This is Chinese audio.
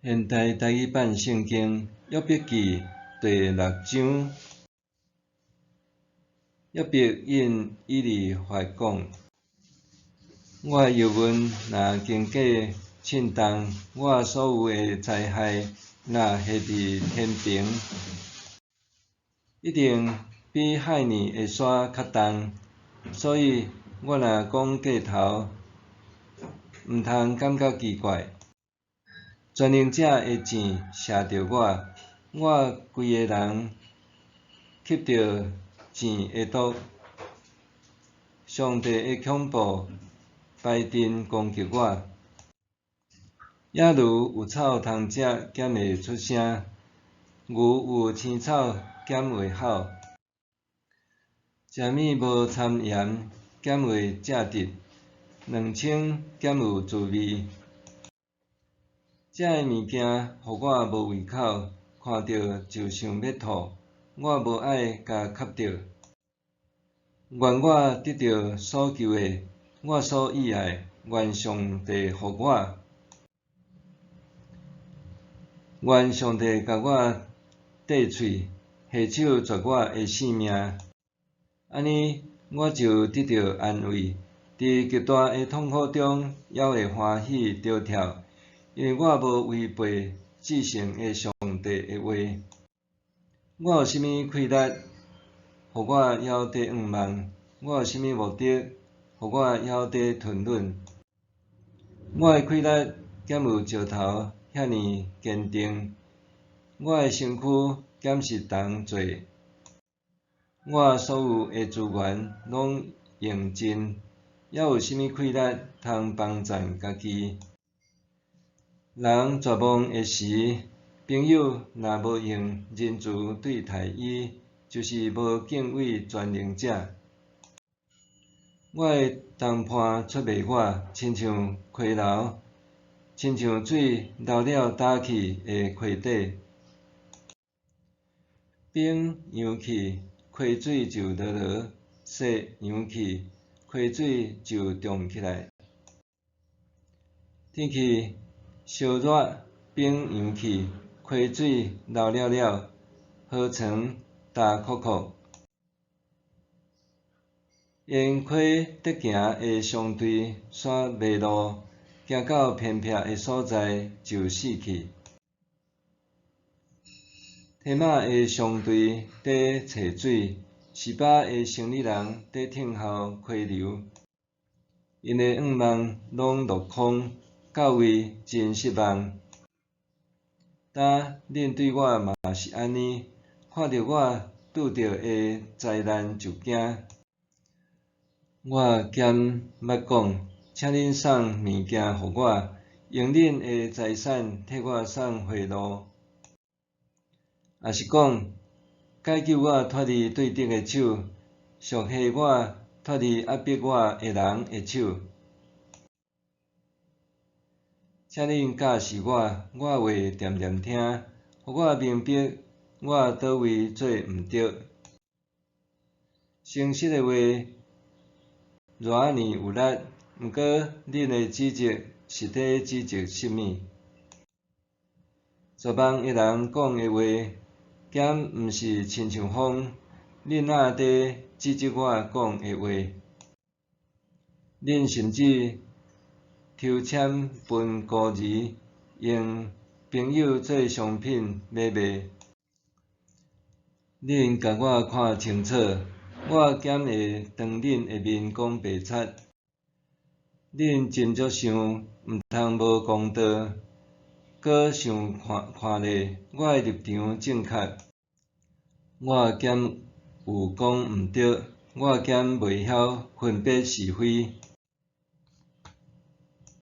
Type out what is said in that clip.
现代台语版圣经约伯记第6章。约伯因以利法讲：我忧闷若经过震动，我所有的灾害若下伫天平，一定比海面的沙较重。所以我若讲过头，毋通感觉奇怪。全能者的箭射着我，我规个人吸着箭的毒。上帝的恐怖排阵攻击我，也如有草通食，减会出声；牛有青草，减会吼；食物无掺盐，减会正直；两清，减有滋味。这个物件，互我无胃口，看着就想要吐。我无爱甲吸着。愿我得到所求的，我所喜爱，愿上帝互我。愿上帝甲我缀喙，下手绝我的性命。安尼，我就得到安慰，伫极大的痛苦中，还会欢喜着跳，因为我无违背至圣的上帝的话。我有啥物气力，互我还得仰望？我有啥物目的，互我还得吞忍？我的气力减有石头遐尼坚定，我的身躯减石重做，我所有的资源拢用尽，还有啥物气力通帮赞家己？人绝望的时，朋友若无用仁慈对待伊，就是无敬畏全能者。我的同伴出卖我，亲像溪流，亲像水流了打去的溪底。冰扬起，溪水就落落；雪扬起，溪水就涨起来。天气烧热，冰扬起，溪水流了，河床干涸涸。沿溪得行的相对煞迷路，行到偏僻的所在就死去。提马的相对在找水，示巴的生理人在听候溪流。因的仰望拢落空，到位真失望。恁对我嘛是安尼，看到我拄着的灾难就惊。我兼捌讲，请恁送物件互我，用恁的财产替我送贿赂，也是讲解救我脱离对敌的手，赎下我脱离压迫我的人的手。请恁教示我，我话掂掂听，互我明白我倒位做毋对。诚实的话，偌尔有力，毋过恁的指责是伫指责什么？绝望的人讲的话，减毋是亲像风，恁哪伫指责我讲的话？恁甚至抽签分孤儿，用朋友做商品买卖。恁甲我看清楚，我减会当恁的面讲白贼。恁真足想毋通无公道，搁想看咧我的立场正确。我减有讲毋对，我减袂晓分别是非。